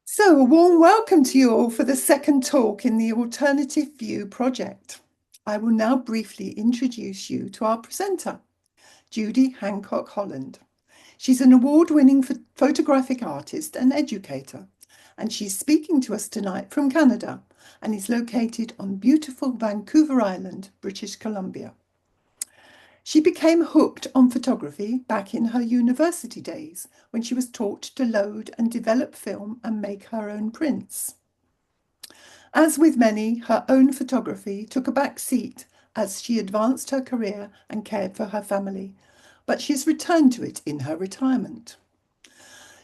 So, a warm welcome to you all for the second talk in the Alternative View project. I will now briefly introduce you to our presenter, Judy Hancock Holland. She's an award-winning photographic artist and educator, and she's speaking to us tonight from Canada and is located on beautiful Vancouver Island, British Columbia. She became hooked on photography back in her university days when she was taught to load and develop film and make her own prints. As with many, her own photography took a back seat as she advanced her career and cared for her family, but she's returned to it in her retirement.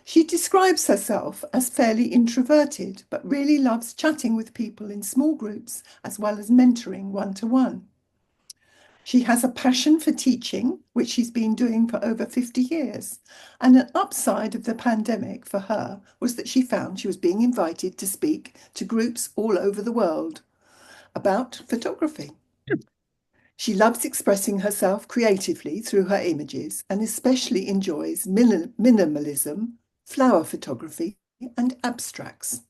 She describes herself as fairly introverted, but really loves chatting with people in small groups as well as mentoring one-to-one. She has a passion for teaching, which she's been doing for over 50 years. And an upside of the pandemic for her was that she found she was being invited to speak to groups all over the world about photography. She loves expressing herself creatively through her images and especially enjoys minimalism, flower photography, and abstracts.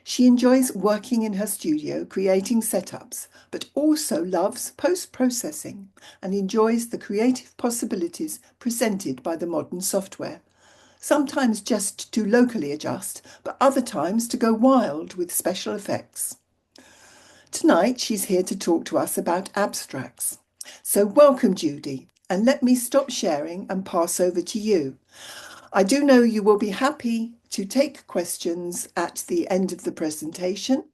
She enjoys working in her studio, creating setups, but also loves post-processing and enjoys the creative possibilities presented by the modern software. Sometimes just to locally adjust, but other times to go wild with special effects. Tonight, she's here to talk to us about abstracts. So welcome, Judy, and let me stop sharing and pass over to you. I do know you will be happy to take questions at the end of the presentation,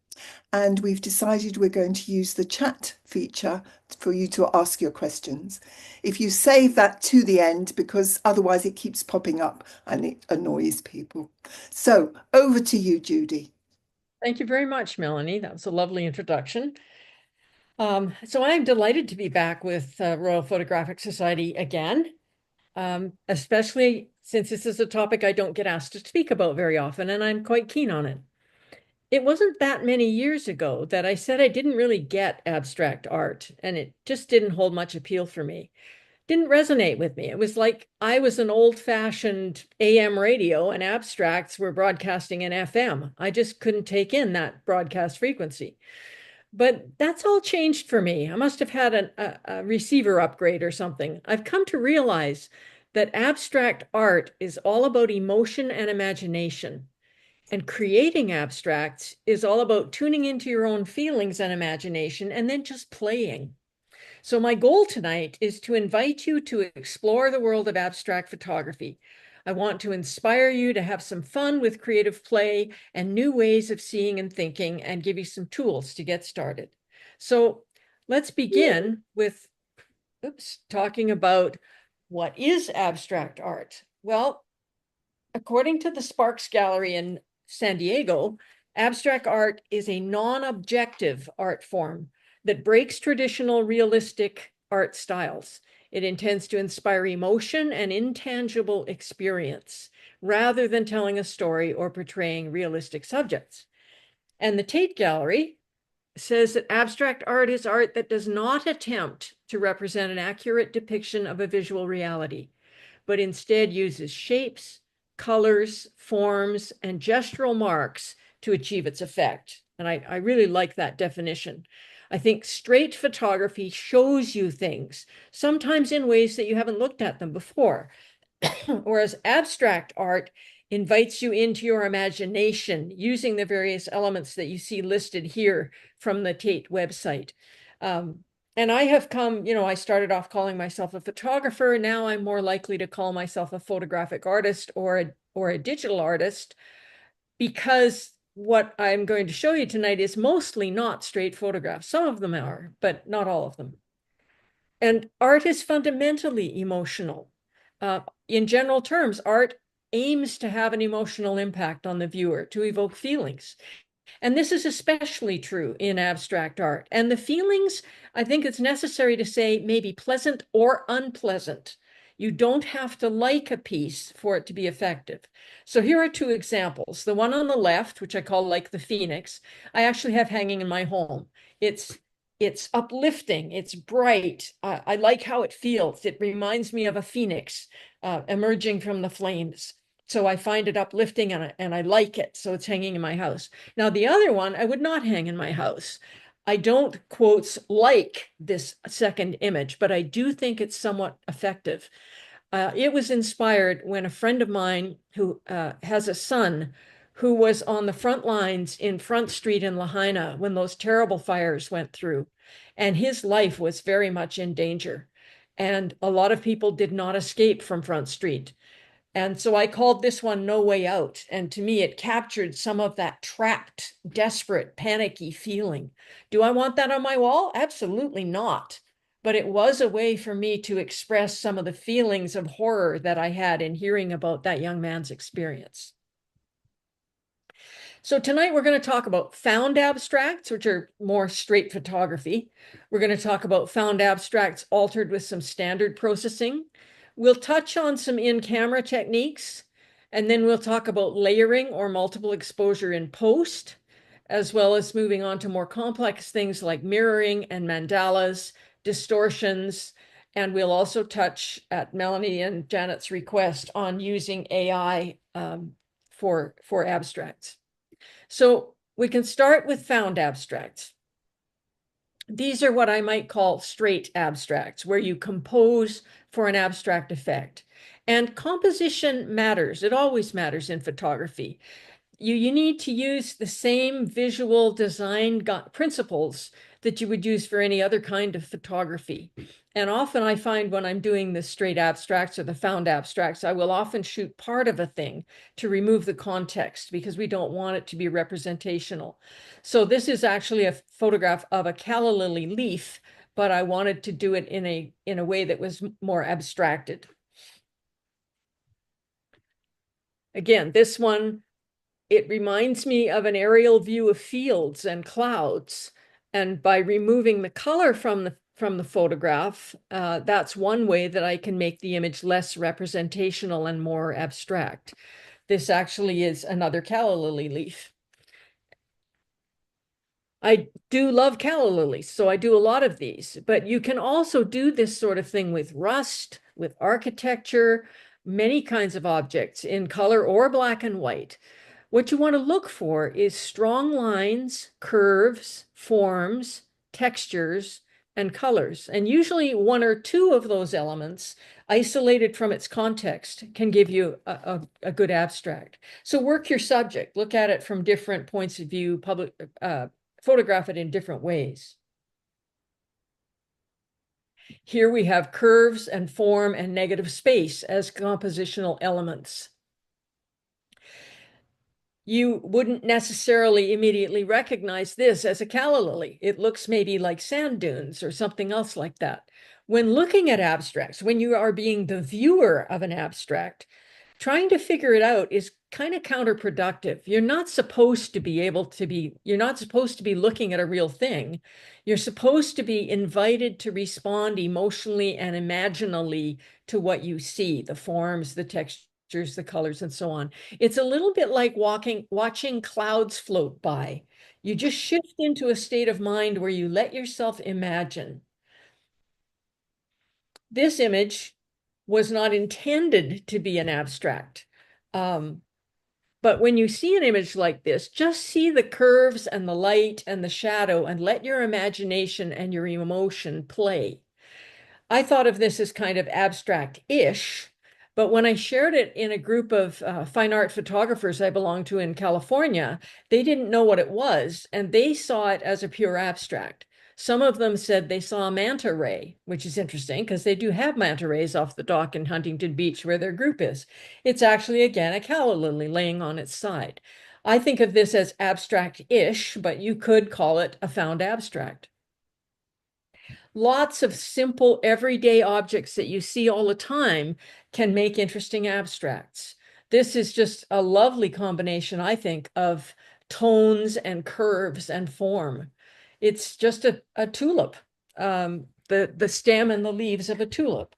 and we've decided we're going to use the chat feature for you to ask your questions. If you save that to the end, because otherwise it keeps popping up and it annoys people. So over to you, Judy. Thank you very much, Melanie. That was a lovely introduction. So I'm delighted to be back with Royal Photographic Society again, especially since this is a topic I don't get asked to speak about very often, and I'm quite keen on it. It wasn't that many years ago that I said I didn't really get abstract art, and it just didn't hold much appeal for me. Didn't resonate with me. It was like I was an old-fashioned AM radio and abstracts were broadcasting in FM. I just couldn't take in that broadcast frequency. But that's all changed for me. I must have had a receiver upgrade or something. I've come to realize that abstract art is all about emotion and imagination. And creating abstracts is all about tuning into your own feelings and imagination and then just playing. So my goal tonight is to invite you to explore the world of abstract photography. I want to inspire you to have some fun with creative play and new ways of seeing and thinking and give you some tools to get started. So let's begin with talking about what is abstract art. Well, according to the Sparks Gallery in San Diego, abstract art is a non-objective art form that breaks traditional realistic art styles. It intends to inspire emotion and intangible experience rather than telling a story or portraying realistic subjects. And the Tate Gallery says that abstract art is art that does not attempt to represent an accurate depiction of a visual reality, but instead uses shapes, colors, forms, and gestural marks to achieve its effect. And I really like that definition. I think straight photography shows you things, sometimes in ways that you haven't looked at them before, whereas abstract art invites you into your imagination using the various elements that you see listed here from the Tate website. And I have come, I started off calling myself a photographer. Now I'm more likely to call myself a photographic artist or a digital artist, because what I'm going to show you tonight is mostly not straight photographs. Some of them are, but not all of them. And art is fundamentally emotional. In general terms, art aims to have an emotional impact on the viewer, to evoke feelings. And this is especially true in abstract art. And the feelings, I think it's necessary to say, may be pleasant or unpleasant. You don't have to like a piece for it to be effective. So here are two examples. The one on the left, which I call like the Phoenix, I actually have hanging in my home. It's uplifting, it's bright. I like how it feels. It reminds me of a phoenix emerging from the flames. So I find it uplifting and I like it. So it's hanging in my house. Now, the other one I would not hang in my house. I don't, quotes, like this second image, but I do think it's somewhat effective. It was inspired when a friend of mine who has a son who was on the front lines in Front Street in Lahaina when those terrible fires went through, and his life was very much in danger. And a lot of people did not escape from Front Street. And so I called this one No Way Out. And to me, it captured some of that trapped, desperate, panicky feeling. Do I want that on my wall? Absolutely not. But it was a way for me to express some of the feelings of horror that I had in hearing about that young man's experience. So tonight we're going to talk about found abstracts, which are more straight photography. We're going to talk about found abstracts altered with some standard processing. We'll touch on some in-camera techniques, and then we'll talk about layering or multiple exposure in post, as well as moving on to more complex things like mirroring and mandalas, distortions, and we'll also touch, at Melanie and Janet's request, on using AI for abstracts. So we can start with found abstracts. These are what I might call straight abstracts, where you compose for an abstract effect. And composition matters. It always matters in photography. You need to use the same visual design principles that you would use for any other kind of photography. And often I find when I'm doing the straight abstracts or the found abstracts, I will often shoot part of a thing to remove the context because we don't want it to be representational. So this is actually a photograph of a calla lily leaf, but I wanted to do it in a way that was more abstracted. Again, this one, it reminds me of an aerial view of fields and clouds. And by removing the color from the photograph, that's one way that I can make the image less representational and more abstract. This actually is another calla lily leaf. I do love calla lilies, so I do a lot of these, but you can also do this sort of thing with rust, with architecture, many kinds of objects in color or black and white. What you want to look for is strong lines, curves, forms, textures, and colors. And usually one or two of those elements, isolated from its context, can give you a good abstract. So work your subject, look at it from different points of view, photograph it in different ways. Here we have curves and form and negative space as compositional elements. You wouldn't necessarily immediately recognize this as a calla lily. It looks maybe like sand dunes or something else like that. When looking at abstracts, when you are being the viewer of an abstract, trying to figure it out is kind of counterproductive. You're not supposed to be looking at a real thing. You're supposed to be invited to respond emotionally and imaginally to what you see, the forms, the textures, the colors, and so on. It's a little bit like watching clouds float by. You just shift into a state of mind where you let yourself imagine. This image was not intended to be an abstract. But when you see an image like this, just see the curves and the light and the shadow and let your imagination and your emotion play. I thought of this as kind of abstract-ish, but when I shared it in a group of fine art photographers I belong to in California, they didn't know what it was, and they saw it as a pure abstract. Some of them said they saw a manta ray, which is interesting because they do have manta rays off the dock in Huntington Beach where their group is. It's actually, again, a calla lily laying on its side. I think of this as abstract-ish, but you could call it a found abstract. Lots of simple everyday objects that you see all the time can make interesting abstracts. This is just a lovely combination, I think, of tones and curves and form. It's just a tulip, the stem and the leaves of a tulip.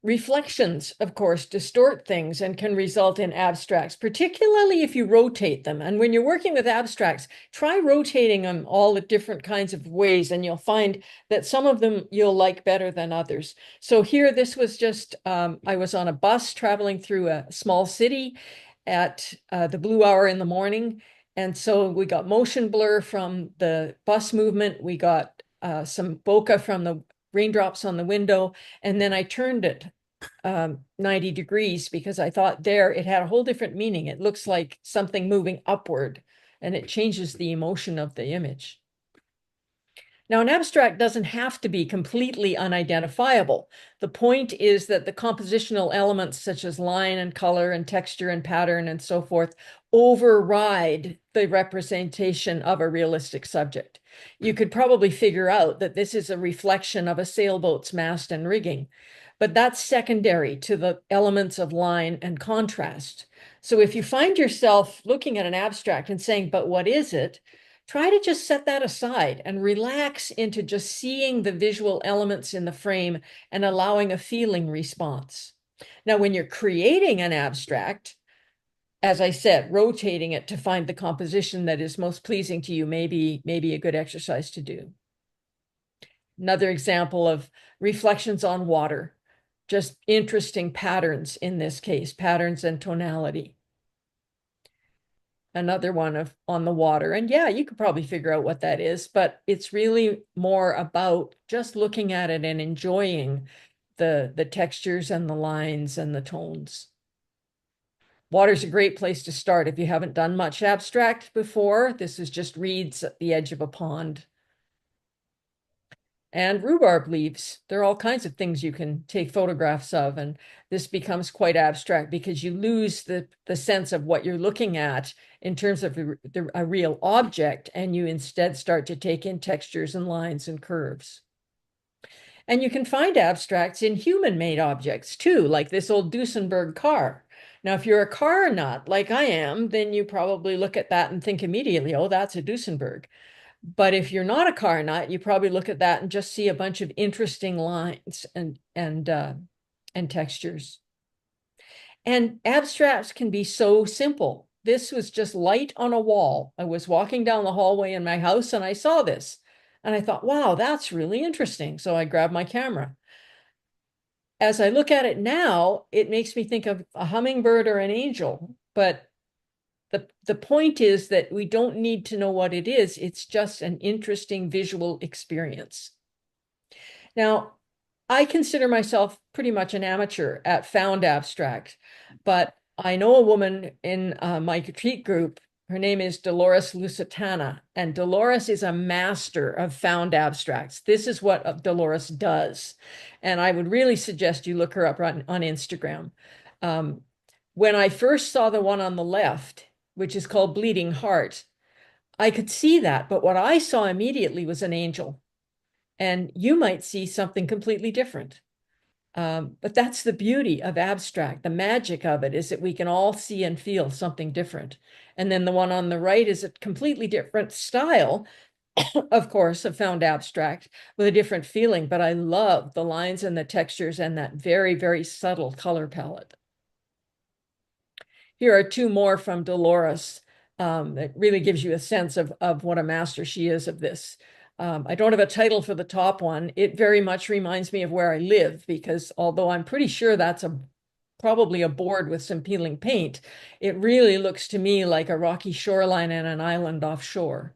Reflections, of course, distort things and can result in abstracts, particularly if you rotate them. And when you're working with abstracts, try rotating them all the different kinds of ways, and you'll find that some of them you'll like better than others. So here, this was just, I was on a bus traveling through a small city at the blue hour in the morning. And so we got motion blur from the bus movement. We got some bokeh from the raindrops on the window. And then I turned it 90 degrees because I thought there it had a whole different meaning. It looks like something moving upward and it changes the emotion of the image. Now, an abstract doesn't have to be completely unidentifiable. The point is that the compositional elements such as line and color and texture and pattern and so forth override the representation of a realistic subject. You could probably figure out that this is a reflection of a sailboat's mast and rigging, but that's secondary to the elements of line and contrast. So if you find yourself looking at an abstract and saying, but what is it? Try to just set that aside and relax into just seeing the visual elements in the frame and allowing a feeling response. Now, when you're creating an abstract, as I said, rotating it to find the composition that is most pleasing to you may be a good exercise to do. Another example of reflections on water, just interesting patterns in this case, patterns and tonality. Another one of on the water. And yeah, you could probably figure out what that is, but it's really more about just looking at it and enjoying the textures and the lines and the tones. Water's a great place to start if you haven't done much abstract before. This is just reeds at the edge of a pond. And rhubarb leaves. There are all kinds of things you can take photographs of, and this becomes quite abstract because you lose the sense of what you're looking at in terms of a real object, and you instead start to take in textures and lines and curves. And you can find abstracts in human-made objects too, like this old Duesenberg car. Now, if you're a car nut like I am, then you probably look at that and think immediately, oh, that's a Duesenberg. But if you're not a car nut, you probably look at that and just see a bunch of interesting lines and textures. And abstracts can be so simple. This was just light on a wall. I was walking down the hallway in my house and I saw this. And I thought, wow, that's really interesting. So I grabbed my camera. As I look at it now, it makes me think of a hummingbird or an angel. But the point is that we don't need to know what it is. It's just an interesting visual experience. Now, I consider myself pretty much an amateur at found abstract, but I know a woman in my critique group. Her name is Dolores Lusitana, and Dolores is a master of found abstracts. This is what Dolores does. And I would really suggest you look her up on Instagram. When I first saw the one on the left, which is called Bleeding Heart, I could see that, but what I saw immediately was an angel. And you might see something completely different. But that's the beauty of abstract. The magic of it is that we can all see and feel something different. And then the one on the right is a completely different style, of course, of found abstract with a different feeling. But I love the lines and the textures and that very, very subtle color palette. Here are two more from Dolores. It really gives you a sense of what a master she is of this. I don't have a title for the top one. It very much reminds me of where I live because although I'm pretty sure that's probably a board with some peeling paint, it really looks to me like a rocky shoreline and an island offshore.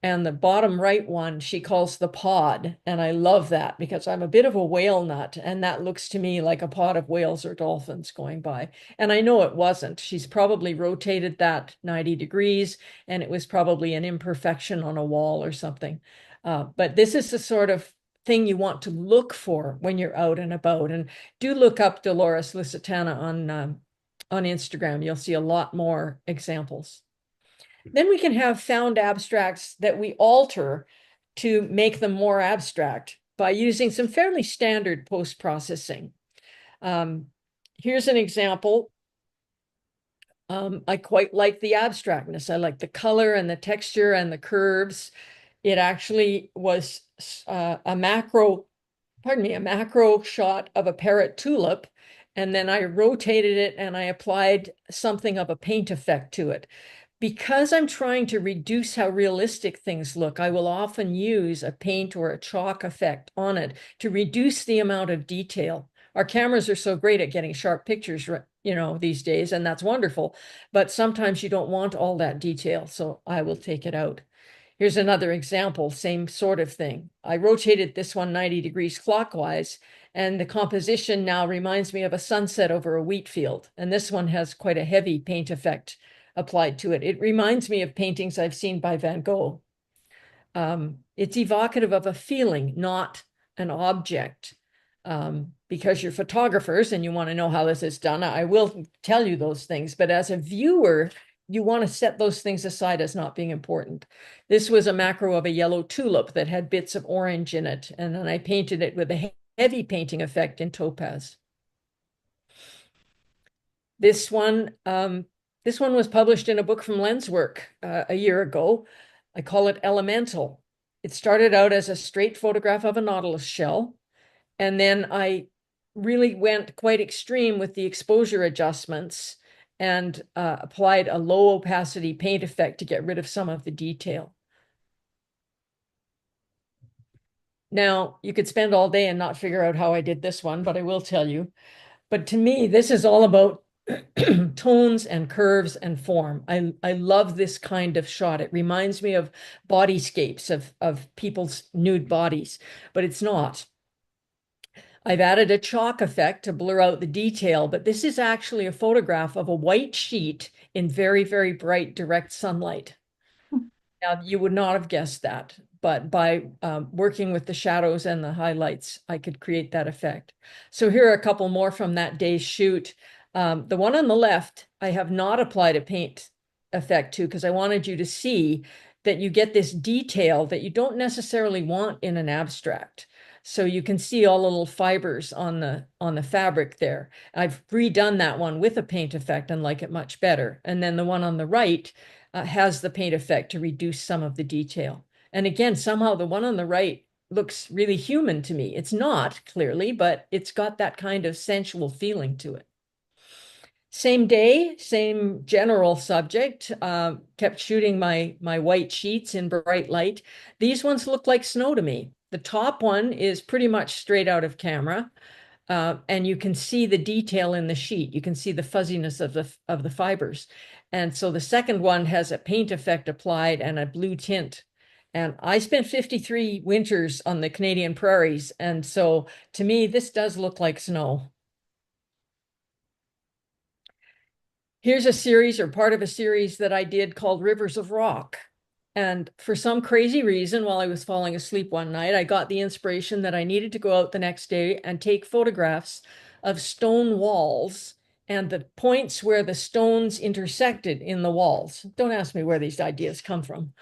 And the bottom right one, she calls the pod. And I love that because I'm a bit of a whale nut. And that looks to me like a pod of whales or dolphins going by. And I know it wasn't. She's probably rotated that 90 degrees and it was probably an imperfection on a wall or something. But this is the sort of thing you want to look for when you're out and about. And do look up Dolores Lusitana on Instagram. You'll see a lot more examples. Then we can have found abstracts that we alter to make them more abstract by using some fairly standard post-processing. Here's an example. I quite like the abstractness. I like the color and the texture and the curves. It actually was a macro pardon me, a macro shot of a parrot tulip, and then I rotated it and I applied something of a paint effect to it. Because I'm trying to reduce how realistic things look, I will often use a paint or a chalk effect on it to reduce the amount of detail. Our cameras are so great at getting sharp pictures, these days, and that's wonderful. But sometimes you don't want all that detail, so I will take it out. Here's another example, same sort of thing. I rotated this one 90 degrees clockwise, and the composition now reminds me of a sunset over a wheat field. And this one has quite a heavy paint effect applied to it. It reminds me of paintings I've seen by Van Gogh. It's evocative of a feeling, not an object. Because you're photographers and you want to know how this is done, I will tell you those things. But as a viewer, you want to set those things aside as not being important. This was a macro of a yellow tulip that had bits of orange in it. And then I painted it with a heavy painting effect in topaz. This one was published in a book from Lenswork a year ago. I call it Elemental. It started out as a straight photograph of a Nautilus shell. And then I really went quite extreme with the exposure adjustments and applied a low opacity paint effect to get rid of some of the detail. Now, you could spend all day and not figure out how I did this one, but I will tell you. But to me, this is all about tones and curves and form. I love this kind of shot. It reminds me of bodyscapes of people's nude bodies, but it's not. I've added a chalk effect to blur out the detail, but this is actually a photograph of a white sheet in very, very bright direct sunlight. Now, you would not have guessed that, but by working with the shadows and the highlights, I could create that effect. So here are a couple more from that day's shoot. The one on the left, I have not applied a paint effect to because I wanted you to see that you get this detail that you don't necessarily want in an abstract. So you can see all the little fibers on the fabric there. I've redone that one with a paint effect and like it much better. And then the one on the right has the paint effect to reduce some of the detail. And again, somehow the one on the right looks really human to me. It's not clearly, but it's got that kind of sensual feeling to it. Same day, same general subject, kept shooting my white sheets in bright light. These ones look like snow to me. The top one is pretty much straight out of camera, and you can see the detail in the sheet. You can see the fuzziness of the fibers. And so the second one has a paint effect applied and a blue tint. And I spent 53 winters on the Canadian prairies, and so to me, this does look like snow. Here's a series or part of a series that I did called Rivers of Rock. And for some crazy reason, while I was falling asleep one night, I got the inspiration that I needed to go out the next day and take photographs of stone walls and the points where the stones intersected in the walls. Don't ask me where these ideas come from.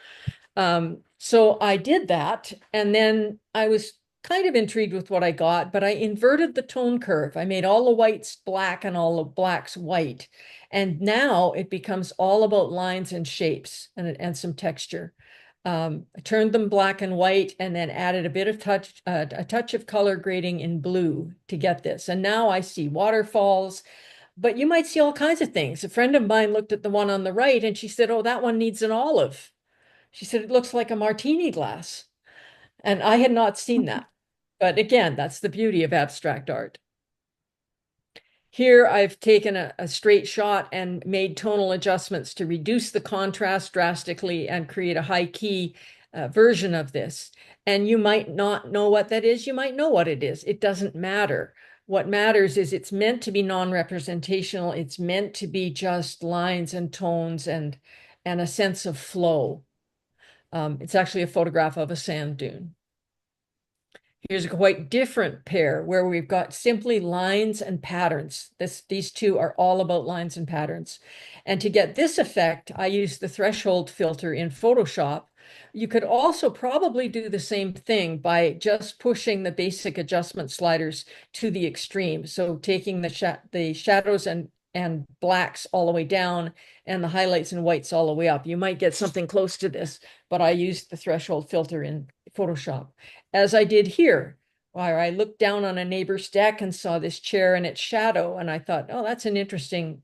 So I did that, and then I was kind of intrigued with what I got, but I inverted the tone curve. I made all the whites black and all the blacks white. And now it becomes all about lines and shapes and some texture. I turned them black and white and then added a bit of a touch of color grading in blue to get this. And now I see waterfalls, but you might see all kinds of things. A friend of mine looked at the one on the right and she said, "Oh, that one needs an olive." She said, "It looks like a martini glass." And I had not seen that. But again, that's the beauty of abstract art. Here I've taken a straight shot and made tonal adjustments to reduce the contrast drastically and create a high key version of this. And you might not know what that is. You might know what it is. It doesn't matter. What matters is it's meant to be non-representational. It's meant to be just lines and tones and a sense of flow. It's actually a photograph of a sand dune. Here's a quite different pair where we've got simply lines and patterns. These two are all about lines and patterns. And to get this effect, I use the threshold filter in Photoshop. You could also probably do the same thing by just pushing the basic adjustment sliders to the extreme. So taking the shadows and blacks all the way down and the highlights and whites all the way up. You might get something close to this, but I used the threshold filter in Photoshop, as I did here. Or I looked down on a neighbor's deck and saw this chair in its shadow, and I thought, oh, that's an interesting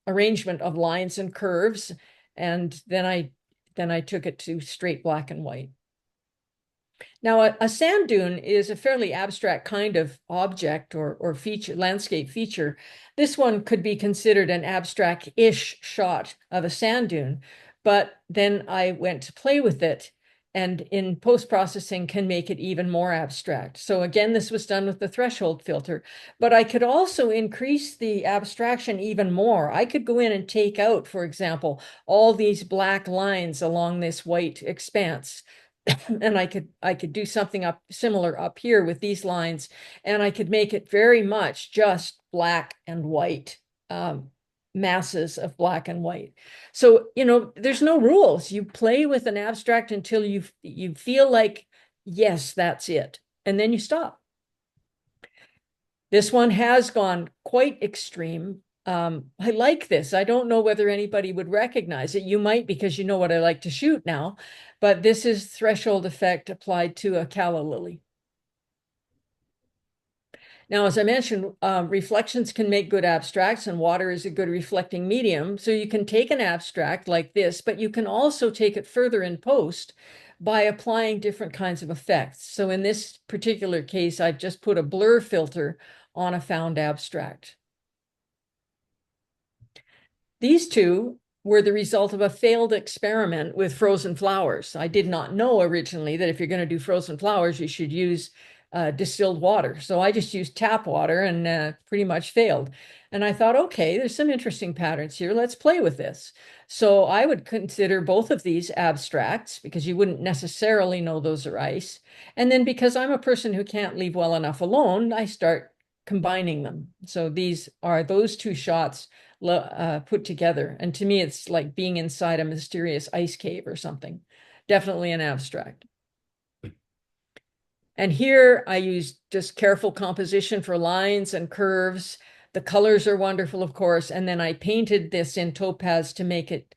arrangement of lines and curves. And then I took it to straight black and white. Now, a sand dune is a fairly abstract kind of object or feature, landscape feature. This one could be considered an abstract-ish shot of a sand dune, but then I went to play with it and in post-processing can make it even more abstract. So again, this was done with the threshold filter, but I could also increase the abstraction even more. I could go in and take out, for example, all these black lines along this white expanse. And I could do something similar up here with these lines, and I could make it very much just black and white, masses of black and white. So, there's no rules. You play with an abstract until you feel like, yes, that's it. And then you stop. This one has gone quite extreme. I like this. I don't know whether anybody would recognize it. You might, because you know what I like to shoot now, but this is threshold effect applied to a calla lily. Now, as I mentioned, reflections can make good abstracts, and water is a good reflecting medium. So you can take an abstract like this, but you can also take it further in post by applying different kinds of effects. So in this particular case, I've just put a blur filter on a found abstract. These two were the result of a failed experiment with frozen flowers. I did not know originally that if you're going to do frozen flowers, you should use distilled water. So I just used tap water and pretty much failed. And I thought, okay, there's some interesting patterns here. Let's play with this. So I would consider both of these abstracts because you wouldn't necessarily know those are ice. And then because I'm a person who can't leave well enough alone, I start combining them. So these are those two shots put together. And to me, it's like being inside a mysterious ice cave or something. Definitely an abstract. And here I use just careful composition for lines and curves. The colors are wonderful, of course. And then I painted this in topaz to make it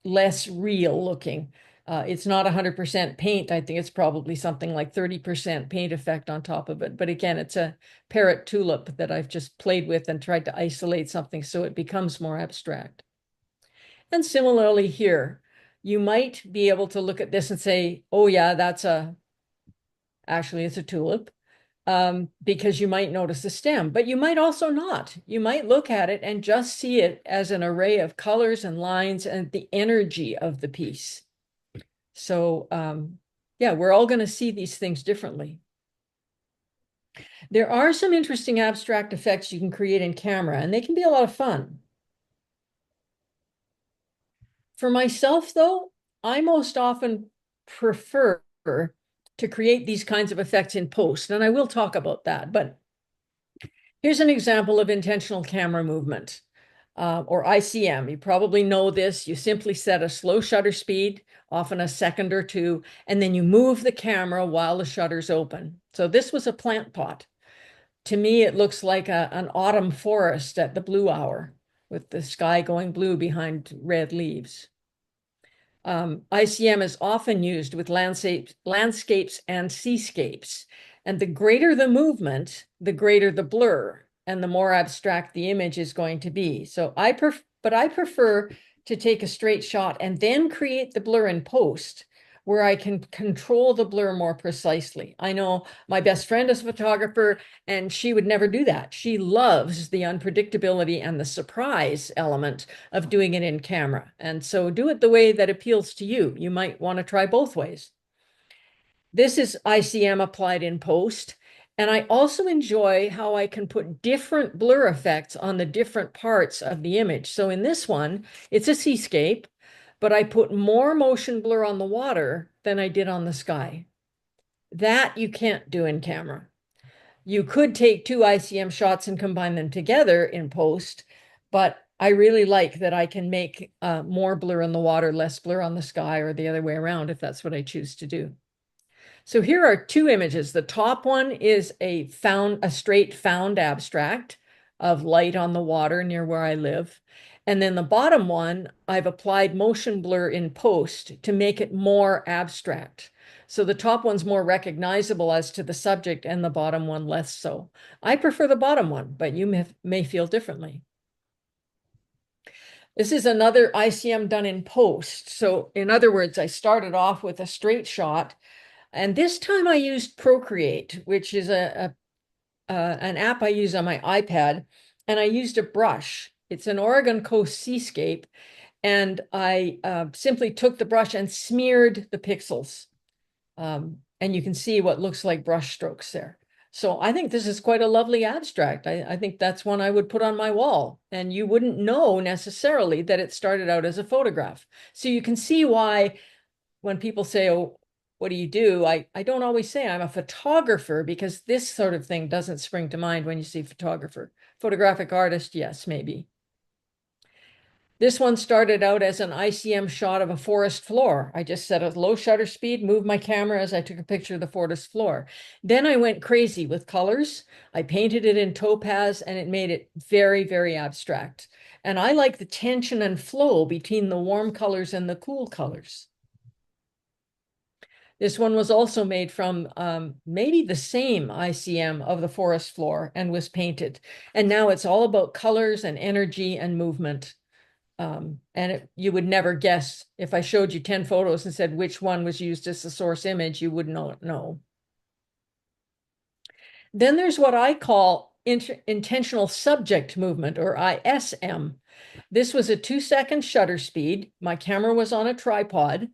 less real looking. It's not 100% paint. I think it's probably something like 30% paint effect on top of it. But again, it's a parrot tulip that I've just played with and tried to isolate something so it becomes more abstract. And similarly here, you might be able to look at this and say, oh yeah, actually it's a tulip. Because you might notice the stem, but you might also not. You might look at it and just see it as an array of colors and lines and the energy of the piece. So yeah, we're all going to see these things differently. There are some interesting abstract effects you can create in camera, and they can be a lot of fun. For myself, though, I most often prefer to create these kinds of effects in post, and I will talk about that, but here's an example of intentional camera movement, or ICM. You probably know this. You simply set a slow shutter speed, often a second or two, and then you move the camera while the shutter's open. So this was a plant pot. To me, it looks like an autumn forest at the blue hour with the sky going blue behind red leaves. ICM is often used with landscapes and seascapes. And the greater the movement, the greater the blur, and the more abstract the image is going to be. So I prefer to take a straight shot and then create the blur in post, where I can control the blur more precisely. I know my best friend is a photographer, and she would never do that. She loves the unpredictability and the surprise element of doing it in camera. And so do it the way that appeals to you. You might want to try both ways. This is ICM applied in post. And I also enjoy how I can put different blur effects on the different parts of the image. So in this one, it's a seascape, but I put more motion blur on the water than I did on the sky. That you can't do in camera. You could take two ICM shots and combine them together in post, but I really like that I can make more blur in the water, less blur on the sky, or the other way around if that's what I choose to do. So here are two images. The top one is a straight found abstract of light on the water near where I live. And then the bottom one, I've applied motion blur in post to make it more abstract. So the top one's more recognizable as to the subject and the bottom one less so. I prefer the bottom one, but you may feel differently. This is another ICM done in post. So in other words, I started off with a straight shot, and this time I used Procreate, which is an app I use on my iPad, and I used a brush. It's an Oregon Coast seascape, and I simply took the brush and smeared the pixels. And you can see what looks like brush strokes there. So I think this is quite a lovely abstract. I think that's one I would put on my wall, and you wouldn't know necessarily that it started out as a photograph. So you can see why when people say, oh, what do you do? I don't always say I'm a photographer, because this sort of thing doesn't spring to mind when you see photographer. Photographic artist, yes, maybe. This one started out as an ICM shot of a forest floor. I just set a low shutter speed, moved my camera as I took a picture of the forest floor. Then I went crazy with colors. I painted it in topaz, and it made it very, very abstract. And I like the tension and flow between the warm colors and the cool colors. This one was also made from maybe the same ICM of the forest floor and was painted. And now it's all about colors and energy and movement. You would never guess if I showed you 10 photos and said which one was used as the source image, you would not know. Then there's what I call intentional subject movement, or ISM. This was a 2-second shutter speed. My camera was on a tripod,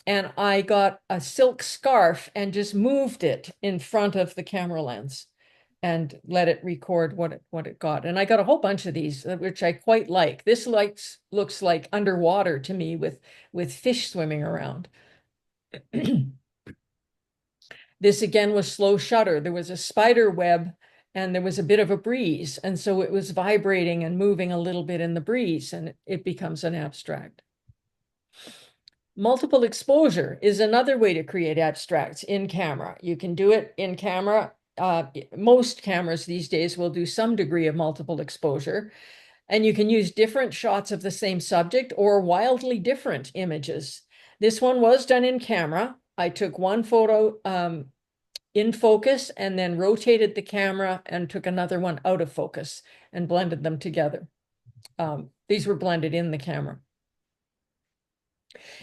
and I got a silk scarf and just moved it in front of the camera lens and let it record what it got. And I got a whole bunch of these, which I quite like. This looks like underwater to me with fish swimming around. This again was slow shutter. There was a spider web and there was a bit of a breeze. And so it was vibrating and moving a little bit in the breeze, and it becomes an abstract. Multiple exposure is another way to create abstracts in camera. You can do it in camera. Most cameras these days will do some degree of multiple exposure, and you can use different shots of the same subject or wildly different images. This one was done in camera. I took one photo in focus and then rotated the camera and took another one out of focus and blended them together. These were blended in the camera.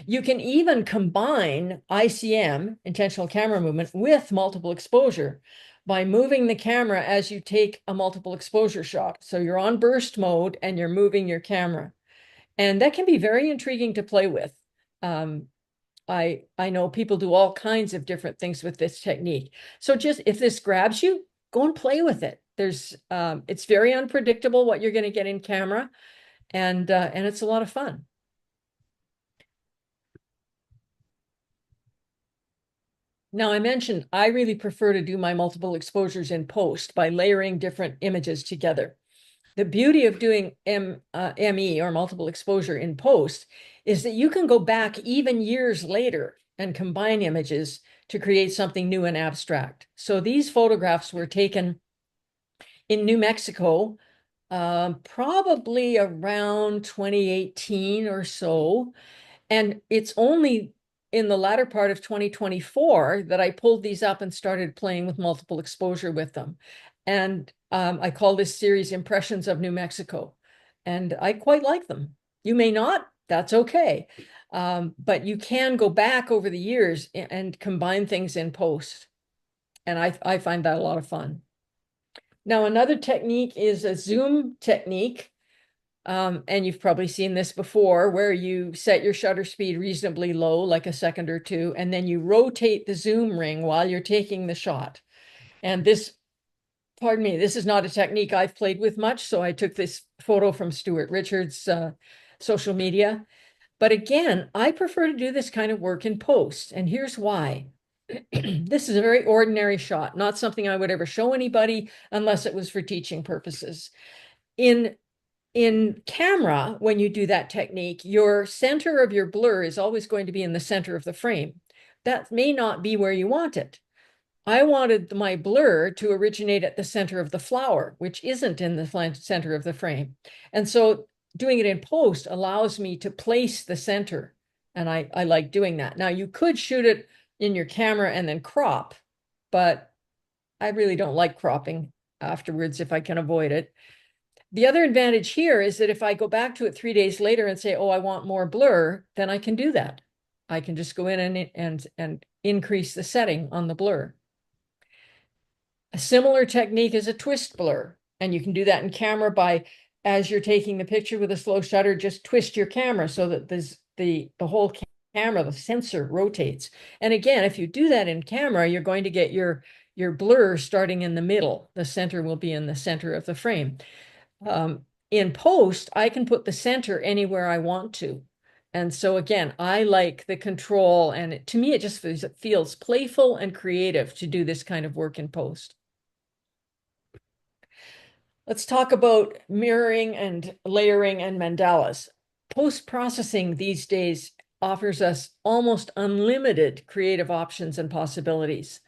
You can even combine ICM, intentional camera movement, with multiple exposure by moving the camera as you take a multiple exposure shot. So you're on burst mode and you're moving your camera. And that can be very intriguing to play with. I know people do all kinds of different things with this technique. So just if this grabs you, go and play with it. It's very unpredictable what you're going to get in camera, and it's a lot of fun. Now, I mentioned I really prefer to do my multiple exposures in post by layering different images together. The beauty of doing ME, or multiple exposure, in post is that you can go back even years later and combine images to create something new and abstract. So these photographs were taken in New Mexico, probably around 2018 or so. And it's only in the latter part of 2024 that I pulled these up and started playing with multiple exposure with them. And I call this series Impressions of New Mexico. And I quite like them. You may not, that's okay. But you can go back over the years and combine things in post. And I find that a lot of fun. Now, another technique is a zoom technique. And you've probably seen this before, where you set your shutter speed reasonably low, like a second or two, and then you rotate the zoom ring while you're taking the shot. And this, pardon me, this is not a technique I've played with much, so I took this photo from Stuart Richards' social media. But again, I prefer to do this kind of work in post, and here's why. This is a very ordinary shot, not something I would ever show anybody unless it was for teaching purposes. In camera, when you do that technique, your center of your blur is always going to be in the center of the frame. That may not be where you want it. I wanted my blur to originate at the center of the flower, which isn't in the center of the frame. And so doing it in post allows me to place the center. And I like doing that. Now, you could shoot it in your camera and then crop, but I really don't like cropping afterwards if I can avoid it. The other advantage here is that if I go back to it 3 days later and say, oh, I want more blur, then I can do that. I can just go in and increase the setting on the blur. A similar technique is a twist blur, and you can do that in camera by, as you're taking the picture with a slow shutter, just twist your camera so that the whole camera, the sensor rotates. And again, if you do that in camera, you're going to get your blur starting in the middle. The center will be in the center of the frame. In post, I can put the center anywhere I want to. And so again, I like the control, and to me, it just feels playful and creative to do this kind of work in post. Let's talk about mirroring and layering and mandalas. Post-processing these days offers us almost unlimited creative options and possibilities.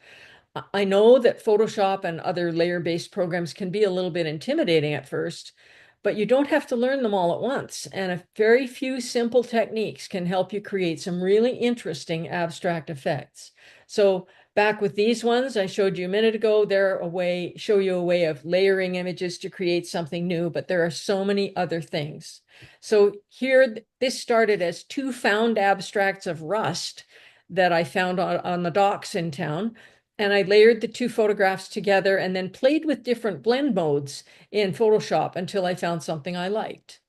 I know that Photoshop and other layer-based programs can be a little bit intimidating at first, but you don't have to learn them all at once. And a very few simple techniques can help you create some really interesting abstract effects. So back with these ones I showed you a minute ago, show you a way of layering images to create something new, but there are so many other things. So here, this started as 2 found abstracts of rust that I found on the docks in town. And I layered the 2 photographs together and then played with different blend modes in Photoshop until I found something I liked.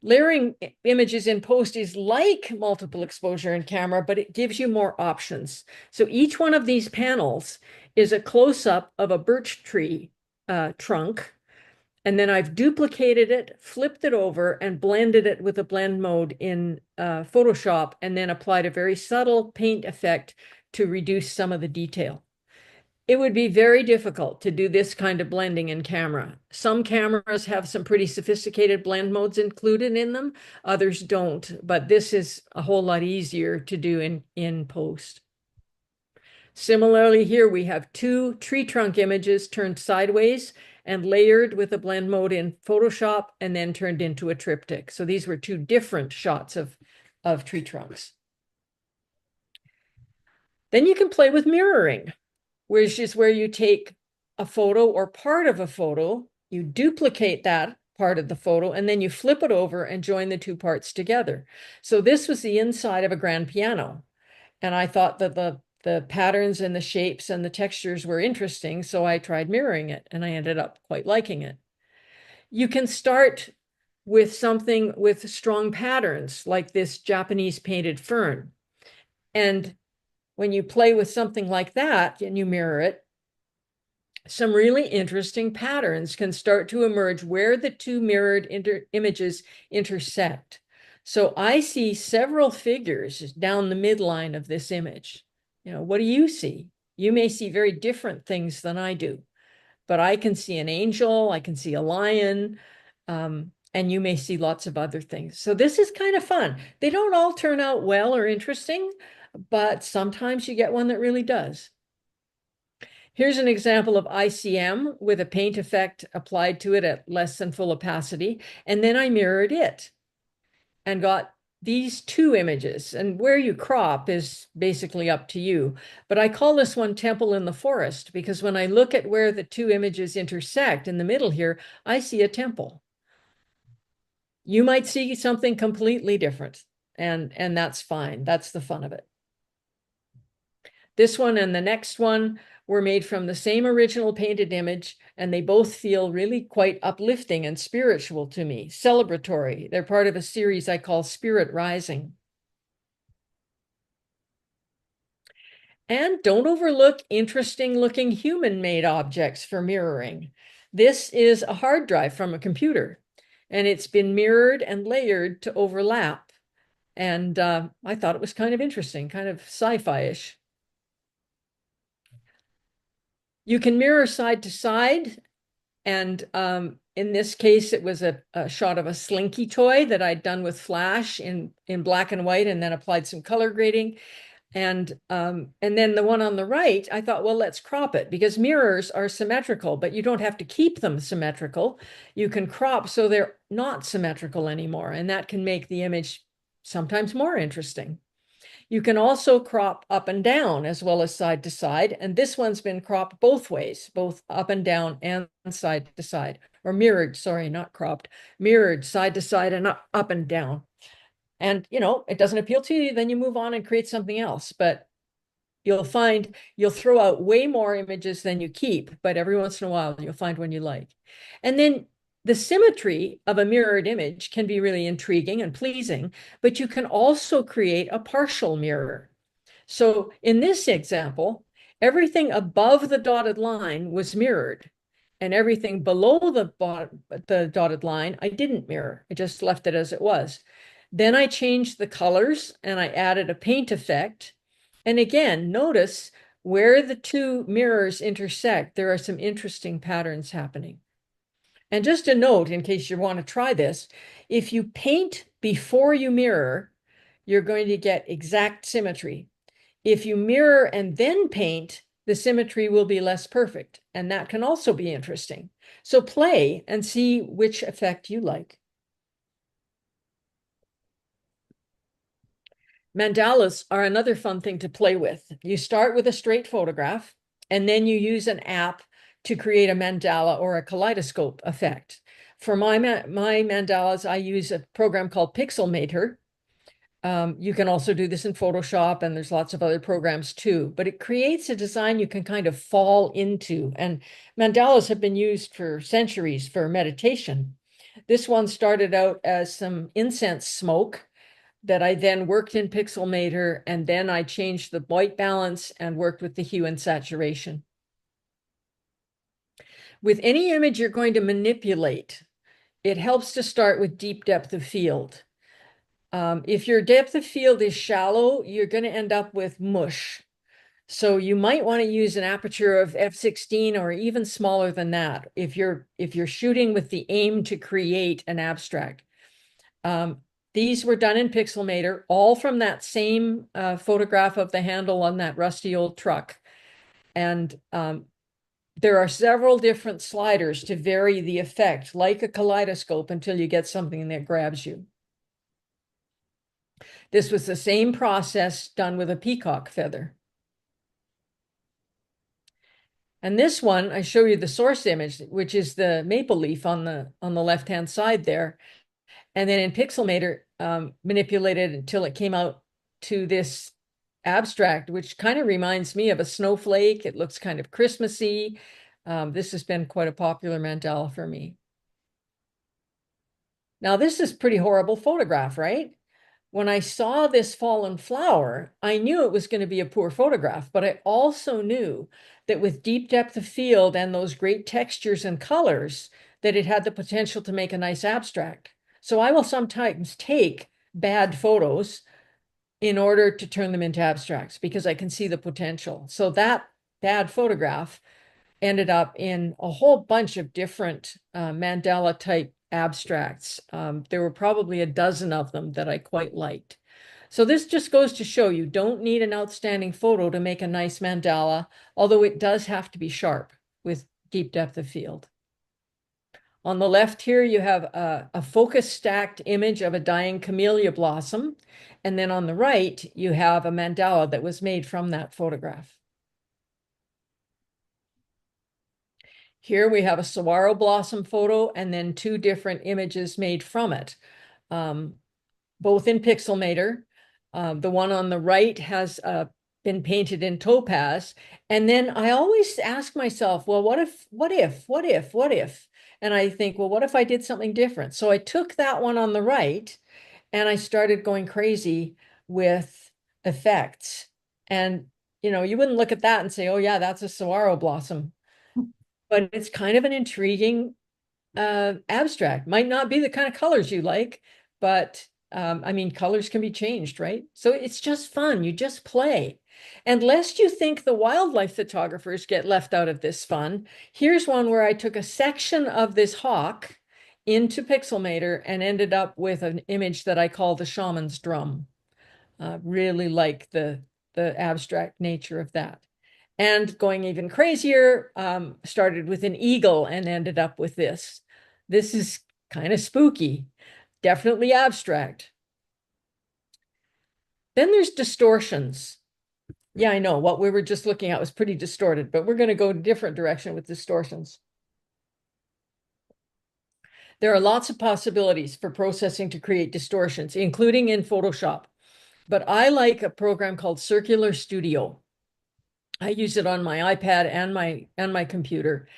Layering images in post is like multiple exposure in camera, but it gives you more options. So each one of these panels is a close-up of a birch tree trunk. And then I've duplicated it, flipped it over, and blended it with a blend mode in Photoshop, and then applied a very subtle paint effect to reduce some of the detail. It would be very difficult to do this kind of blending in camera. Some cameras have some pretty sophisticated blend modes included in them, others don't, but this is a whole lot easier to do in post. Similarly, here we have 2 tree trunk images turned sideways and layered with a blend mode in Photoshop and then turned into a triptych. So these were 2 different shots of tree trunks. Then you can play with mirroring, which is where you take a photo or part of a photo, you duplicate that part of the photo, and then you flip it over and join the 2 parts together. So this was the inside of a grand piano. And I thought that the patterns and the shapes and the textures were interesting, so I tried mirroring it, and I ended up quite liking it. You can start with something with strong patterns, like this Japanese painted fern. And when you play with something like that and you mirror it, some really interesting patterns can start to emerge where the 2 mirrored images intersect. So I see several figures down the midline of this image. What do you see? You may see very different things than I do, but I can see an angel, I can see a lion, and you may see lots of other things. So this is kind of fun. They don't all turn out well or interesting, but sometimes you get one that really does. Here's an example of ICM with a paint effect applied to it at less than full opacity, and then I mirrored it and got these 2 images, and where you crop is basically up to you. But I call this one Temple in the Forest because when I look at where the 2 images intersect in the middle here, I see a temple. You might see something completely different, and that's fine. That's the fun of it. This one and the next one were made from the same original painted image, and they both feel really quite uplifting and spiritual to me, celebratory. They're part of a series I call Spirit Rising. And don't overlook interesting looking human-made objects for mirroring. This is a hard drive from a computer, and it's been mirrored and layered to overlap. And I thought it was kind of interesting, kind of sci-fi-ish. You can mirror side to side. And in this case, it was a shot of a Slinky toy that I'd done with Flash in black and white and then applied some color grading. And then the one on the right, I thought, well, let's crop it because mirrors are symmetrical, but you don't have to keep them symmetrical. You can crop so they're not symmetrical anymore, and that can make the image sometimes more interesting. You can also crop up and down as well as side to side. And this one's been cropped both ways, both up and down and side to side, or mirrored, sorry, not cropped, mirrored side to side and up and down. And, it doesn't appeal to you, then you move on and create something else. But you'll find you'll throw out way more images than you keep, but every once in a while you'll find one you like. And then the symmetry of a mirrored image can be really intriguing and pleasing, but you can also create a partial mirror. So in this example, everything above the dotted line was mirrored, and everything below the dotted line, I didn't mirror. I just left it as it was. Then I changed the colors and I added a paint effect. And again, notice where the two mirrors intersect, there are some interesting patterns happening. And just a note, in case you want to try this, if you paint before you mirror, you're going to get exact symmetry. If you mirror and then paint, the symmetry will be less perfect, and that can also be interesting. So play and see which effect you like. Mandalas are another fun thing to play with. You start with a straight photograph, and then you use an app to create a mandala or a kaleidoscope effect. For my mandalas, I use a program called Pixelmator. You can also do this in Photoshop, and there's lots of other programs too, but it creates a design you can kind of fall into. And mandalas have been used for centuries for meditation. This one started out as some incense smoke that I then worked in Pixelmator, and then I changed the white balance and worked with the hue and saturation. With any image you're going to manipulate, it helps to start with deep depth of field. If your depth of field is shallow, you're going to end up with mush. So you might want to use an aperture of f16 or even smaller than that if you're shooting with the aim to create an abstract. These were done in Pixelmator, all from that same photograph of the handle on that rusty old truck. And there are several different sliders to vary the effect, like a kaleidoscope, until you get something that grabs you. This was the same process done with a peacock feather. And this one, I show you the source image, which is the maple leaf on the left-hand side there. And then in Pixelmator, manipulated until it came out to this abstract, which kind of reminds me of a snowflake. It looks kind of Christmassy. This has been quite a popular mandala for me. Now, this is a pretty horrible photograph, right? When I saw this fallen flower, I knew it was going to be a poor photograph, but I also knew that with deep depth of field and those great textures and colors, that it had the potential to make a nice abstract. So I will sometimes take bad photos in order to turn them into abstracts because I can see the potential. So that bad photograph ended up in a whole bunch of different mandala type abstracts. There were probably a dozen of them that I quite liked. So this just goes to show you don't need an outstanding photo to make a nice mandala, although it does have to be sharp with deep depth of field. On the left here, you have a focus stacked image of a dying camellia blossom. And then on the right, you have a mandala that was made from that photograph. Here we have a saguaro blossom photo and then two different images made from it, both in Pixelmator. The one on the right has been painted in topaz. And then I always ask myself, well, what if? And I think, well, what if I did something different? So I took that one on the right and I started going crazy with effects. And, you wouldn't look at that and say, oh yeah, that's a saguaro blossom. But it's kind of an intriguing abstract. Might not be the kind of colors you like, but I mean, colors can be changed, right? So it's just fun. You just play. And lest you think the wildlife photographers get left out of this fun, here's one where I took a section of this hawk into Pixelmator and ended up with an image that I call the shaman's drum. Really like the abstract nature of that. And going even crazier, started with an eagle and ended up with this. This is kind of spooky, definitely abstract. Then there's distortions. Yeah, I know what we were just looking at was pretty distorted, but we're going to go a different direction with distortions. There are lots of possibilities for processing to create distortions, including in Photoshop. But I like a program called Circular Studio. I use it on my iPad and my computer.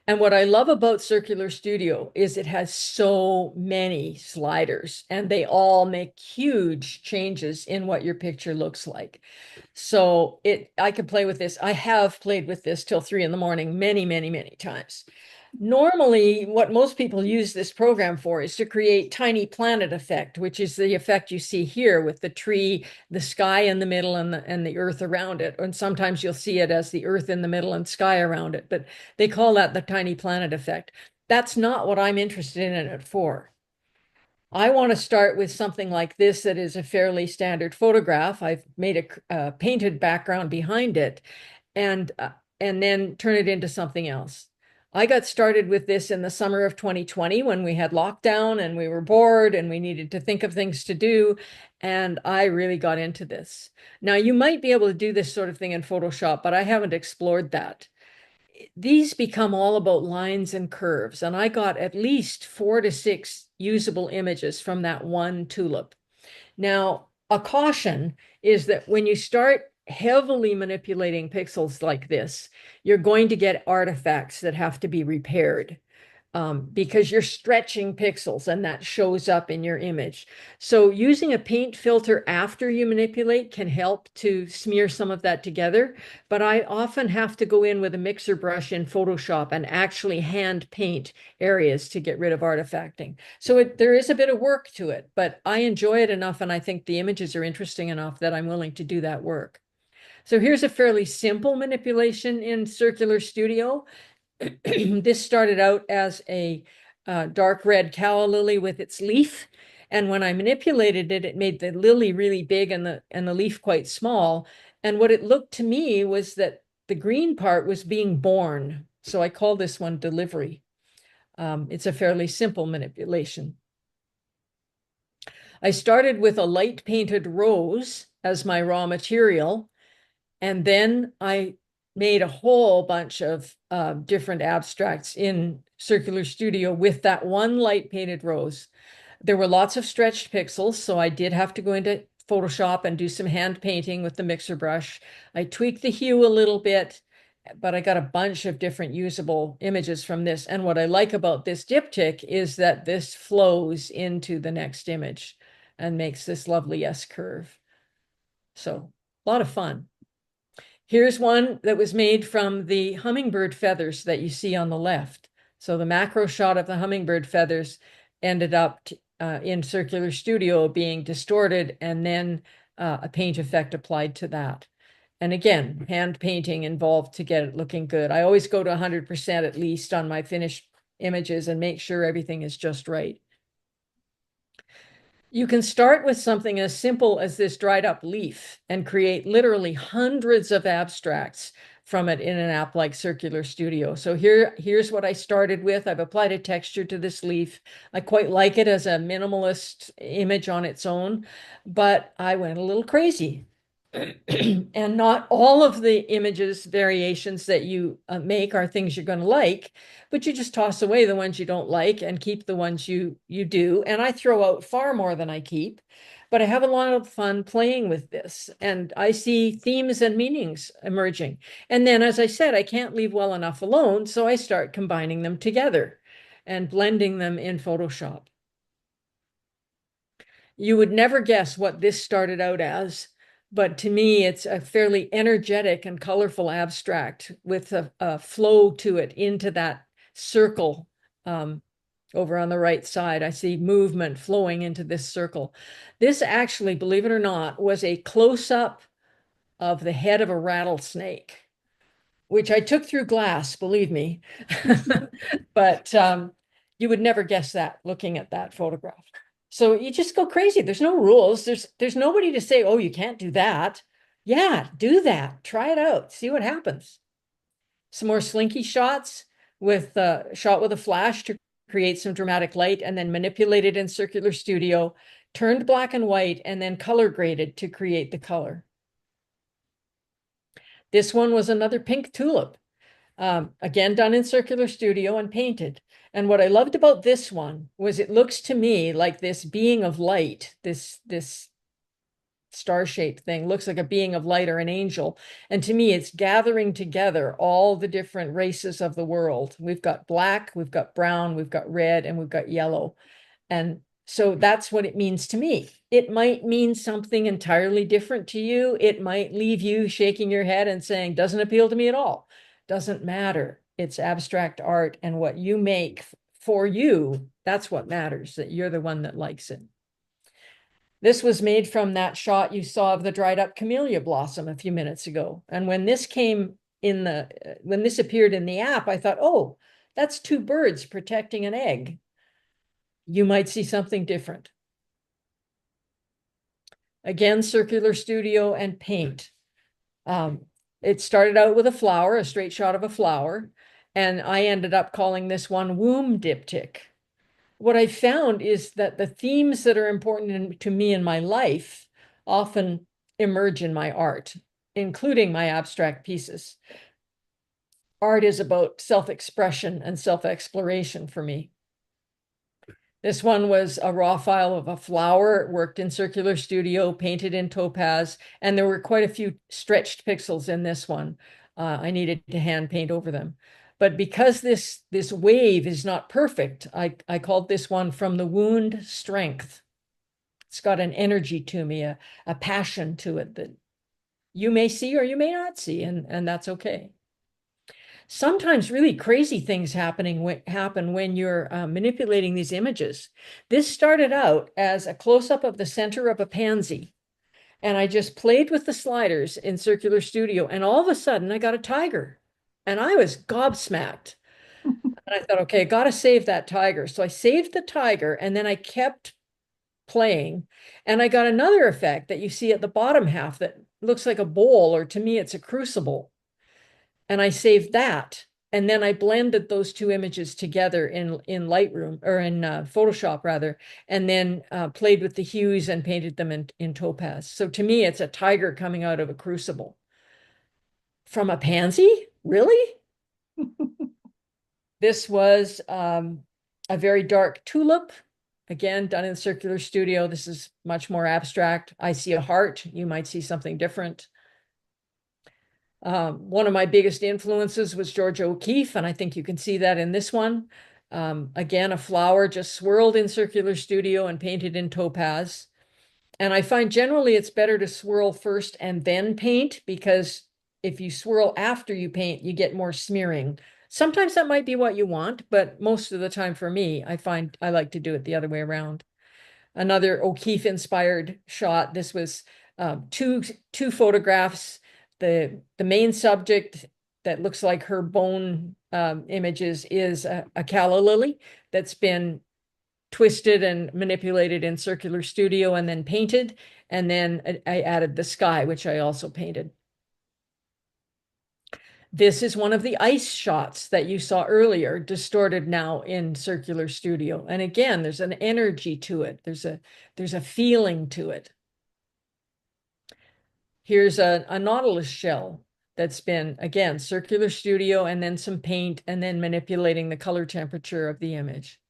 And what I love about Circular Studio is it has so many sliders and they all make huge changes in what your picture looks like. So I could play with this. I have played with this till 3 in the morning many, many, many times. Normally, what most people use this program for is to create tiny planet effect, which is the effect you see here with the tree, the sky in the middle, and the earth around it. And sometimes you'll see it as the earth in the middle and sky around it, but they call that the tiny planet effect. That's not what I'm interested in it for. I want to start with something like this that is a fairly standard photograph. I've made a painted background behind it, and then turn it into something else. I got started with this in the summer of 2020 when we had lockdown and we were bored and we needed to think of things to do. And I really got into this. Now, you might be able to do this sort of thing in Photoshop, but I haven't explored that. These become all about lines and curves. And I got at least 4 to 6 usable images from that one tulip. Now, a caution is that when you start heavily manipulating pixels like this, you're going to get artifacts that have to be repaired because you're stretching pixels and that shows up in your image. So using a paint filter after you manipulate can help to smear some of that together, but I often have to go in with a mixer brush in Photoshop and actually hand paint areas to get rid of artifacting. So there is a bit of work to it, but I enjoy it enough and I think the images are interesting enough that I'm willing to do that work. So here's a fairly simple manipulation in Circular Studio. This started out as a dark red calla lily with its leaf. And when I manipulated it, it made the lily really big and the leaf quite small. And what it looked to me was that the green part was being born. So I call this one delivery. It's a fairly simple manipulation. I started with a light painted rose as my raw material. And then I made a whole bunch of different abstracts in Circular Studio with that one light painted rose. There were lots of stretched pixels, so I did have to go into Photoshop and do some hand painting with the mixer brush. I tweaked the hue a little bit, but I got a bunch of different usable images from this. And what I like about this diptych is that this flows into the next image and makes this lovely S curve. So a lot of fun. Here's one that was made from the hummingbird feathers that you see on the left. So the macro shot of the hummingbird feathers ended up in Circular Studio being distorted and then a paint effect applied to that. And again, hand painting involved to get it looking good. I always go to 100% at least on my finished images and make sure everything is just right. You can start with something as simple as this dried up leaf and create literally hundreds of abstracts from it in an app like Circular Studio. So here's what I started with. I've applied a texture to this leaf. I quite like it as a minimalist image on its own, but I went a little crazy. And not all of the images variations that you make are things you're going to like, but you just toss away the ones you don't like and keep the ones you do. And I throw out far more than I keep, but I have a lot of fun playing with this and I see themes and meanings emerging. And then, as I said, I can't leave well enough alone, so I start combining them together and blending them in Photoshop. You would never guess what this started out as, but to me, it's a fairly energetic and colorful abstract with a flow to it into that circle. Over on the right side, I see movement flowing into this circle. This actually, believe it or not, was a close-up of the head of a rattlesnake, which I took through glass, believe me. But you would never guess that looking at that photograph. So you just go crazy. There's no rules. There's nobody to say, oh, you can't do that. Yeah, do that. Try it out. See what happens. Some more slinky shots with shot with a flash to create some dramatic light, and then manipulated in Circular Studio, turned black and white, and then color graded to create the color. This one was another pink tulip, again done in Circular Studio and painted. And what I loved about this one was it looks to me like this being of light, this star-shaped thing looks like a being of light or an angel. And to me, it's gathering together all the different races of the world. We've got black, we've got brown, we've got red, and we've got yellow. And so that's what it means to me. It might mean something entirely different to you. It might leave you shaking your head and saying, doesn't appeal to me at all. Doesn't matter. It's abstract art, and what you make for you, that's what matters, that you're the one that likes it. This was made from that shot you saw of the dried up camellia blossom a few minutes ago. And when this came in when this appeared in the app, I thought, oh, that's two birds protecting an egg. You might see something different. Again, Circular Studio and paint. It started out with a flower, a straight shot of a flower, and I ended up calling this one Womb Diptych. What I found is that the themes that are important to me in my life often emerge in my art, including my abstract pieces. Art is about self-expression and self-exploration for me. This one was a raw file of a flower. It worked in Circular Studio, painted in topaz, and there were quite a few stretched pixels in this one. I needed to hand paint over them. But because this wave is not perfect, I called this one From the Wound Strength. It's got an energy to me, a passion to it that you may see or you may not see, and that's okay. Sometimes really crazy things happen when you're manipulating these images. This started out as a close-up of the center of a pansy, and I just played with the sliders in Circular Studio, and all of a sudden I got a tiger, and I was gobsmacked. And I thought, okay, I got to save that tiger. So I saved the tiger, and then I kept playing, and I got another effect that you see at the bottom half that looks like a bowl, or to me, it's a crucible. And I saved that. And then I blended those two images together in Lightroom, or in Photoshop rather, and then played with the hues and painted them in topaz. So to me, it's a tiger coming out of a crucible. From a pansy? Really? This was a very dark tulip, again, done in Circular Studio. This is much more abstract. I see a heart. You might see something different. One of my biggest influences was George O'Keeffe, and I think you can see that in this one. Again, a flower just swirled in Circular Studio and painted in topaz. And I find generally it's better to swirl first and then paint, because if you swirl after you paint, you get more smearing. Sometimes that might be what you want, but most of the time for me, I find I like to do it the other way around. Another O'Keeffe-inspired shot. This was two photographs. The main subject that looks like her bone images is a calla lily that's been twisted and manipulated in Circular Studio and then painted. And then I added the sky, which I also painted. This is one of the ice shots that you saw earlier, distorted now in Circular Studio. And again, there's an energy to it. There's a feeling to it. Here's a nautilus shell that's been, again, Circular Studio and then some paint and then manipulating the color temperature of the image.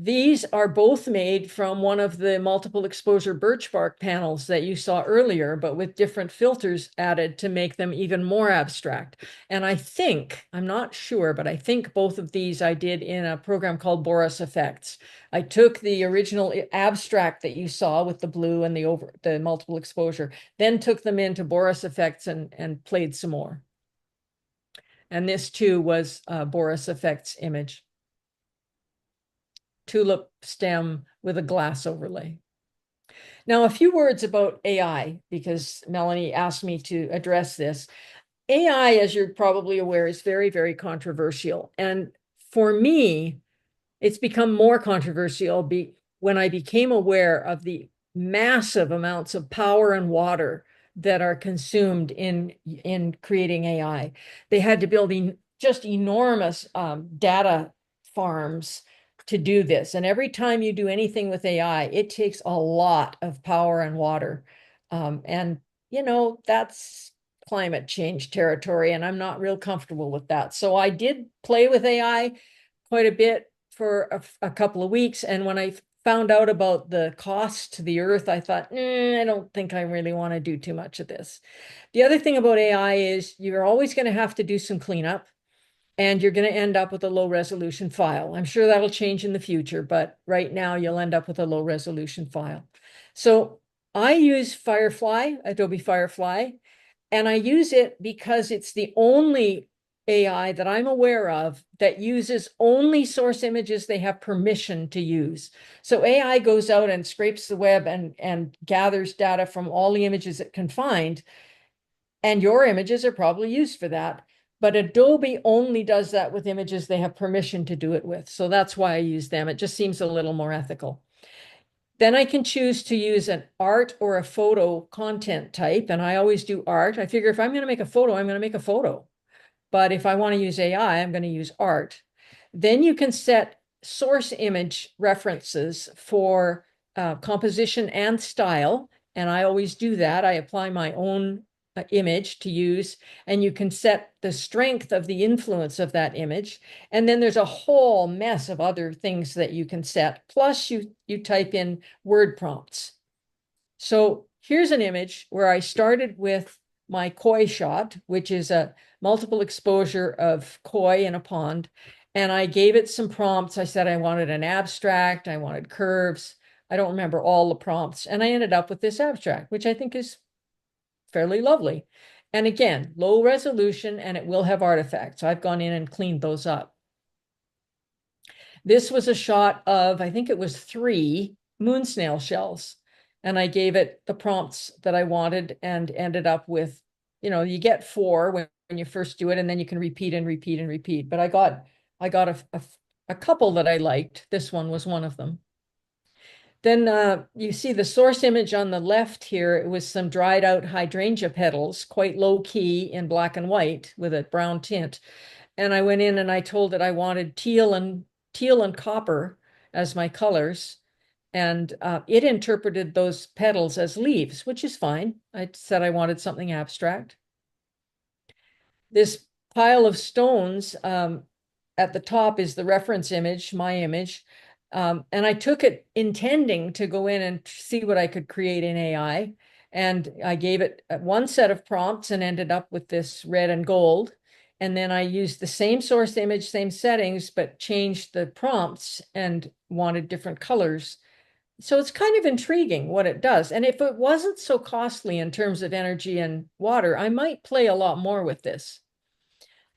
These are both made from one of the multiple exposure birch bark panels that you saw earlier, but with different filters added to make them even more abstract. And I think, I'm not sure, but I think both of these I did in a program called Boris Effects. I took the original abstract that you saw with the blue and the multiple exposure, then took them into Boris Effects and played some more. And this too was a Boris Effects image. Tulip stem with a glass overlay. Now, a few words about AI, because Melanie asked me to address this. AI, as you're probably aware, is very, very controversial. And for me, it's become more controversial when I became aware of the massive amounts of power and water that are consumed in creating AI. They had to build just enormous data farms to do this. And every time you do anything with AI, it takes a lot of power and water. And, that's climate change territory, and I'm not real comfortable with that. So I did play with AI quite a bit for a couple of weeks. And when I found out about the cost to the earth, I thought, I don't think I really want to do too much of this. The other thing about AI is you're always going to have to do some cleanup, and you're going to end up with a low resolution file. I'm sure that'll change in the future, but right now you'll end up with a low resolution file. So I use Firefly, Adobe Firefly, and I use it because it's the only AI that I'm aware of that uses only source images they have permission to use. So AI goes out and scrapes the web and gathers data from all the images it can find, and your images are probably used for that. But Adobe only does that with images they have permission to do it with. So that's why I use them. It just seems a little more ethical. Then I can choose to use an art or a photo content type. And I always do art. I figure if I'm going to make a photo, I'm going to make a photo. But if I want to use AI, I'm going to use art. Then you can set source image references for composition and style. And I always do that. I apply my own image to use, and you can set the strength of the influence of that image. And then there's a whole mess of other things that you can set. Plus you type in word prompts. So here's an image where I started with my koi shot, which is a multiple exposure of koi in a pond. And I gave it some prompts. I said I wanted an abstract, I wanted curves. I don't remember all the prompts. And I ended up with this abstract, which I think is fairly lovely. And again, low resolution, and it will have artifacts. So I've gone in and cleaned those up. This was a shot of, I think it was 3 moon snail shells. And I gave it the prompts that I wanted and ended up with, you get 4 when you first do it, and then you can repeat and repeat and repeat. But I got a couple that I liked. This one was one of them. Then you see the source image on the left here. It was some dried out hydrangea petals, quite low key in black and white with a brown tint. And I went in and I told it I wanted teal and copper as my colors. And it interpreted those petals as leaves, which is fine. I said I wanted something abstract. This pile of stones at the top is the reference image, my image. And I took it intending to go in and see what I could create in AI. And I gave it one set of prompts and ended up with this red and gold. And then I used the same source image, same settings, but changed the prompts and wanted different colors. So it's kind of intriguing what it does. And if it wasn't so costly in terms of energy and water, I might play a lot more with this.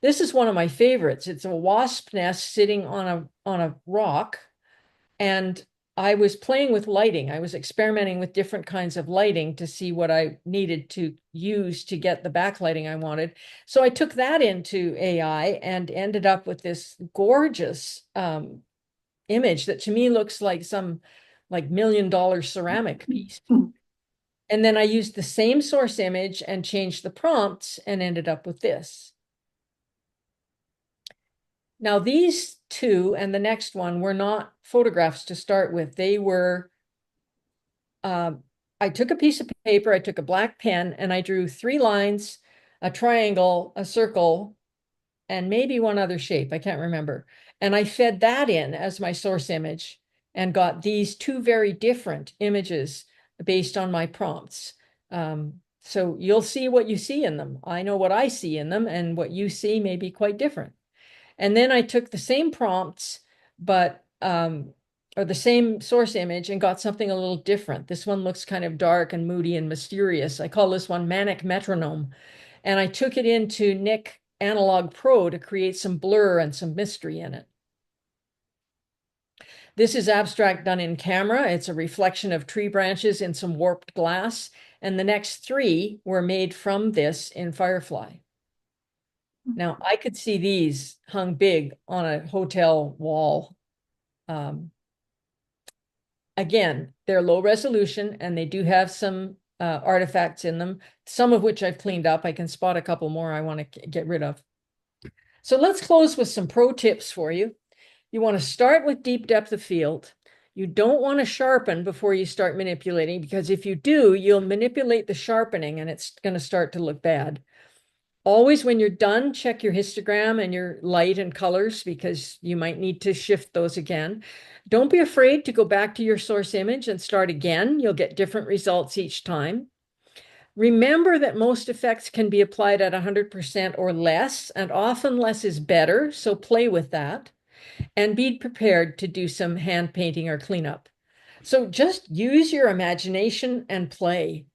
This is one of my favorites. It's a wasp nest sitting on a rock. And I was playing with lighting. I was experimenting with different kinds of lighting to see what I needed to use to get the backlighting I wanted. So I took that into AI and ended up with this gorgeous image that to me looks like some like $1 million ceramic piece. And then I used the same source image and changed the prompts and ended up with this. Now, these 2 and the next one were not photographs to start with. They were, I took a piece of paper, I took a black pen, and I drew 3 lines, a triangle, a circle, and maybe one other shape. I can't remember. And I fed that in as my source image and got these 2 very different images based on my prompts. So you'll see what you see in them. I know what I see in them, and what you see may be quite different. And then I took the same prompts, but or the same source image, and got something a little different. This one looks kind of dark and moody and mysterious. I call this one Manic Metronome. And I took it into Nik Analog Pro to create some blur and some mystery in it. This is abstract done in camera. It's a reflection of tree branches in some warped glass. And the next 3 were made from this in Firefly. Now, I could see these hung big on a hotel wall. Again, they're low resolution, and they do have some artifacts in them, some of which I've cleaned up. I can spot a couple more I want to get rid of. So let's close with some pro tips for you. You want to start with deep depth of field. You don't want to sharpen before you start manipulating, because if you do, you'll manipulate the sharpening and it's going to start to look bad. Always, when you're done, check your histogram and your light and colors, because you might need to shift those again. Don't be afraid to go back to your source image and start again. You'll get different results each time. Remember that most effects can be applied at 100% or less, and often less is better, so play with that. And be prepared to do some hand painting or cleanup. So just use your imagination and play.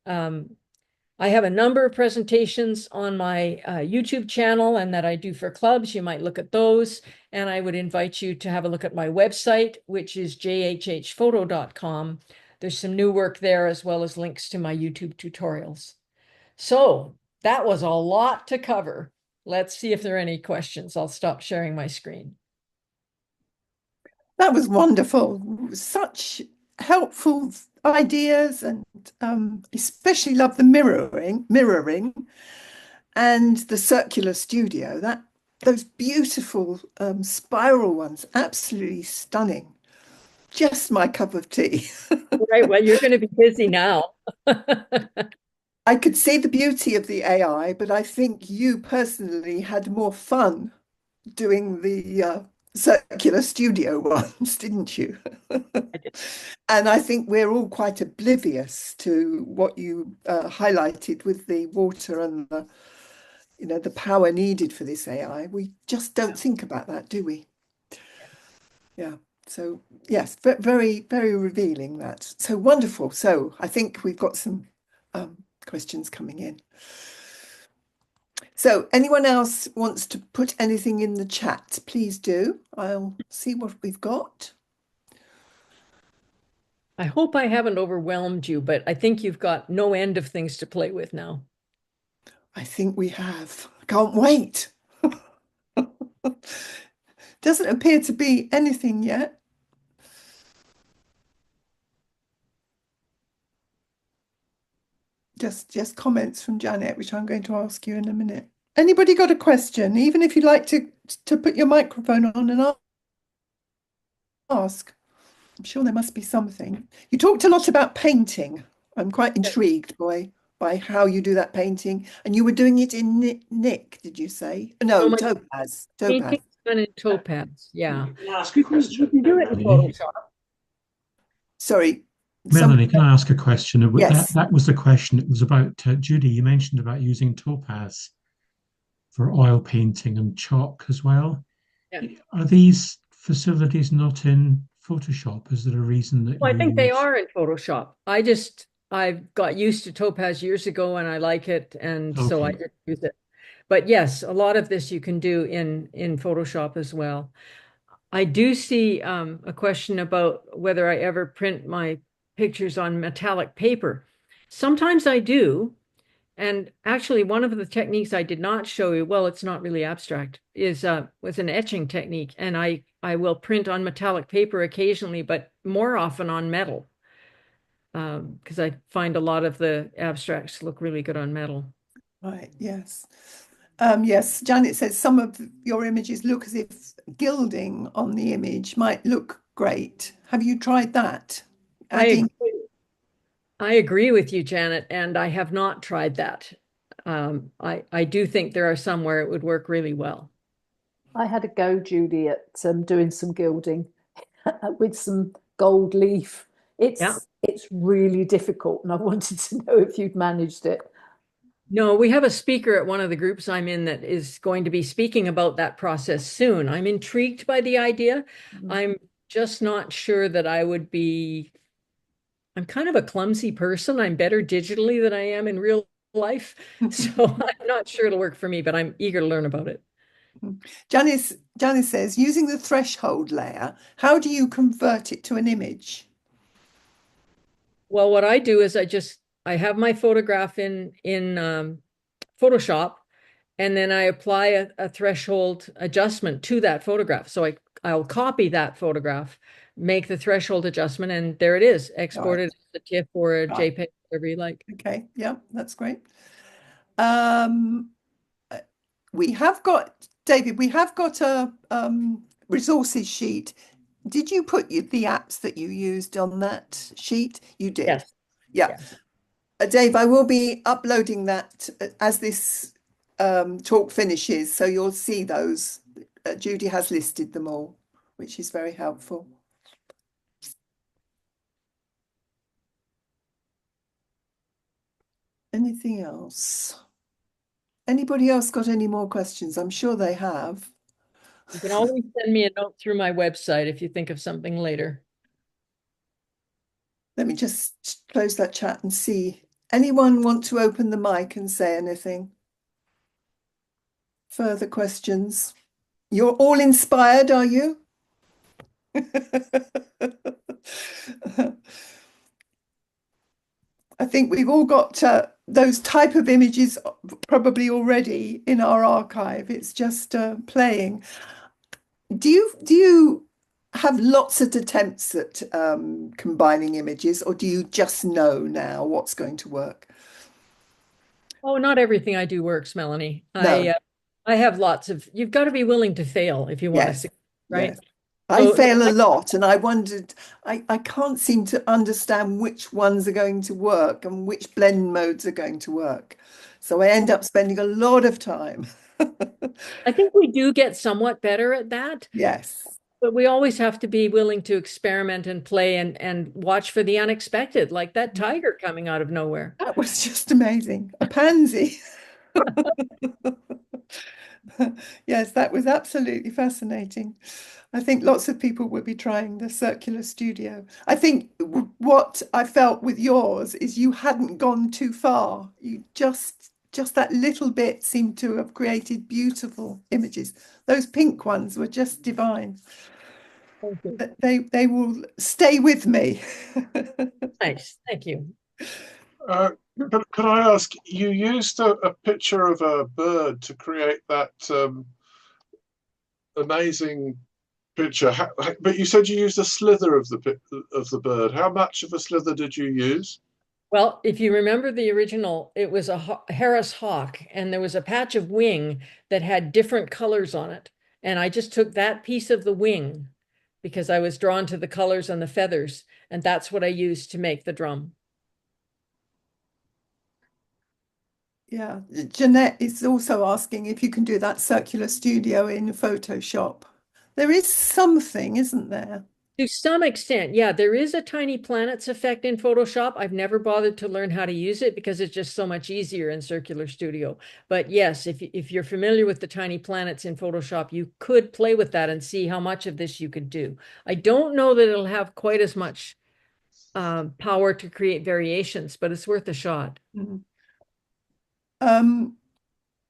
I have a number of presentations on my YouTube channel and that I do for clubs. You might look at those. And I would invite you to have a look at my website, which is jhhphoto.com. There's some new work there, as well as links to my YouTube tutorials. So that was a lot to cover. Let's see if there are any questions. I'll stop sharing my screen. That was wonderful. Such helpful ideas, and especially love the mirroring and the circular studio. Those beautiful spiral ones, absolutely stunning. Just my cup of tea. Right, well, you're going to be busy now. I could see the beauty of the AI, but I think you personally had more fun doing the circular studio ones, didn't you? And I think we're all quite oblivious to what you highlighted with the water and the power needed for this AI. We just don't think about that, do we? Yeah. So yes, very, very revealing that. So wonderful. So I think we've got some questions coming in. So anyone else wants to put anything in the chat, please do. I'll see what we've got. I hope I haven't overwhelmed you, but I think you've got no end of things to play with now. I think we have. Can't wait. Doesn't appear to be anything yet. Just comments from Janet, which I'm going to ask you in a minute. Anybody got a question? Even if you'd like to put your microphone on and ask. I'm sure there must be something. You talked a lot about painting. I'm quite intrigued by how you do that painting. And you were doing it in Nick, did you say? No, my Topaz. painting's done in Topaz, yeah. Can I ask a question? You can do it in Photoshop. Sorry. Melanie, can I ask a question? Yes. That was the question. It was about Judy. You mentioned about using Topaz for oil painting and chalk as well. Yeah. Are these facilities not in Photoshop? Is there a reason that Well, I you think they use... are in Photoshop. I've got used to Topaz years ago and I like it, and so I Okay. just use it. But yes, a lot of this you can do in Photoshop as well. I do see a question about whether I ever print my pictures on metallic paper. Sometimes I do. And actually, one of the techniques I did not show you, well, it's not really abstract, is was an etching technique. And I will print on metallic paper occasionally, but more often on metal, because I find a lot of the abstracts look really good on metal. Right, yes. Yes, Janet says some of your images look as if gilding on the image might look great. Have you tried that? Adding. I agree with you, Janet, and I have not tried that. I do think there are some where it would work really well. I had a go, Judy, at doing some gilding with some gold leaf. Yeah. It's really difficult, and I wanted to know if you'd managed it. No, we have a speaker at one of the groups I'm in that is going to be speaking about that process soon. I'm intrigued by the idea. I'm just not sure that I would be. I'm kind of a clumsy person. I'm better digitally than I am in real life. So I'm not sure it'll work for me, but I'm eager to learn about it. Janice says, using the threshold layer, how do you convert it to an image? Well, what I do is I have my photograph in Photoshop, and then I apply a threshold adjustment to that photograph. So I'll copy that photograph, make the threshold adjustment, and there it is, exported as a TIFF or a JPEG, whatever you like. Okay, yeah, that's great. We have got David, we have got a resources sheet. Did you put the apps that you used on that sheet? You did. Yes. Yeah. Yes. Dave, I will be uploading that as this talk finishes, so you'll see those. Judy has listed them all, which is very helpful. Anything else? Anybody else got any more questions? I'm sure they have. You can always send me a note through my website if you think of something later. Let me just close that chat and see. Anyone want to open the mic and say anything? Further questions? You're all inspired, are you? I think we've all got those type of images probably already in our archive. It's just playing. Do you have lots of attempts at combining images, or do you just know now what's going to work? Oh, not everything I do works, Melanie. No. I have lots of, you've got to be willing to fail if you want to Yes. succeed, right? Yes. I fail a lot, and I wondered, I can't seem to understand which ones are going to work and which blend modes are going to work. So I end up spending a lot of time. I think we do get somewhat better at that. Yes. But we always have to be willing to experiment and play and watch for the unexpected, like that tiger coming out of nowhere. That was just amazing. A pansy. Yes, that was absolutely fascinating. I think lots of people will be trying the circular studio. I think what I felt with yours is you hadn't gone too far. You just that little bit seemed to have created beautiful images. Those pink ones were just divine. They will stay with me. Nice, thank you. Could I ask, you used a picture of a bird to create that amazing picture, but you said you used a slither of the bird. How much of a slither did you use? Well, if you remember the original, it was a Harris hawk, and there was a patch of wing that had different colors on it. And I just took that piece of the wing because I was drawn to the colors and the feathers, and that's what I used to make the drum. Yeah, Jeanette is also asking if you can do that circular studio in Photoshop. There is something, isn't there? To some extent, yeah, there is a tiny planets effect in Photoshop. I've never bothered to learn how to use it because it's just so much easier in Circular Studio. But yes, if you're familiar with the tiny planets in Photoshop, you could play with that and see how much of this you could do. I don't know that it'll have quite as much power to create variations, but it's worth a shot. Mm.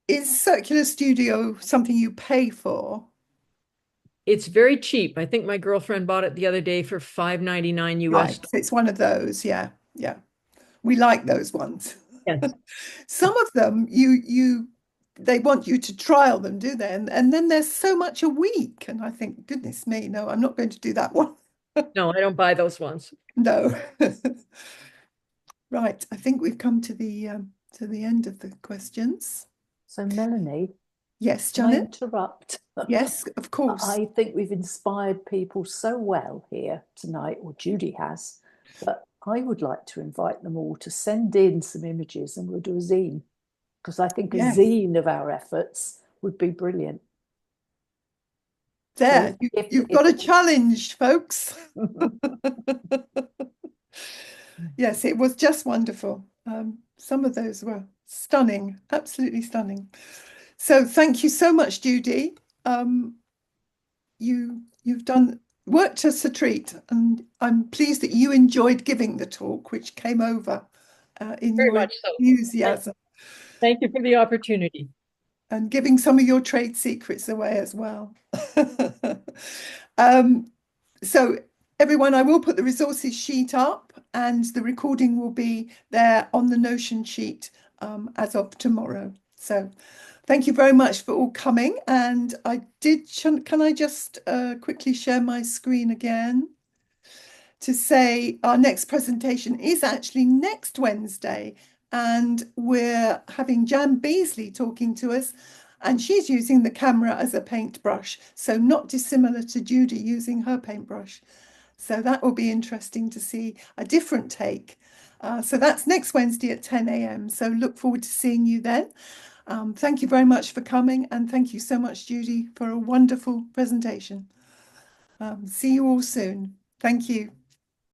Is Circular Studio something you pay for? It's very cheap. I think my girlfriend bought it the other day for $5.99 US. Right, it's one of those. Yeah, yeah. We like those ones. Yes. Some of them they want you to trial them, do they? And then there's so much a week, and I think, goodness me, no, I'm not going to do that one. No, I don't buy those ones. No. Right, I think we've come to the end of the questions. So Melanie, Yes, can I Janet? interrupt? Yes, of course. I think we've inspired people so well here tonight, or Judy has, but I would like to invite them all to send in some images and we'll do a zine, because I think a Yes. zine of our efforts would be brilliant. There, So you've got a challenge, folks. Yes, it was just wonderful. Some of those were stunning, absolutely stunning. So thank you so much, Judy. You've done worked us a treat, and I'm pleased that you enjoyed giving the talk, which came over in Very your much so. enthusiasm, Thank you for the opportunity. and giving some of your trade secrets away as well. So everyone, I will put the resources sheet up, and the recording will be there on the Notion sheet as of tomorrow. So thank you very much for all coming. And can I just quickly share my screen again to say our next presentation is actually next Wednesday, and we're having Jan Beasley talking to us And she's using the camera as a paintbrush, so not dissimilar to Judy using her paintbrush. So that will be interesting to see a different take. So that's next Wednesday at 10 a.m. So look forward to seeing you then. Thank you very much for coming, and thank you so much, Judy, for a wonderful presentation. See you all soon. Thank you.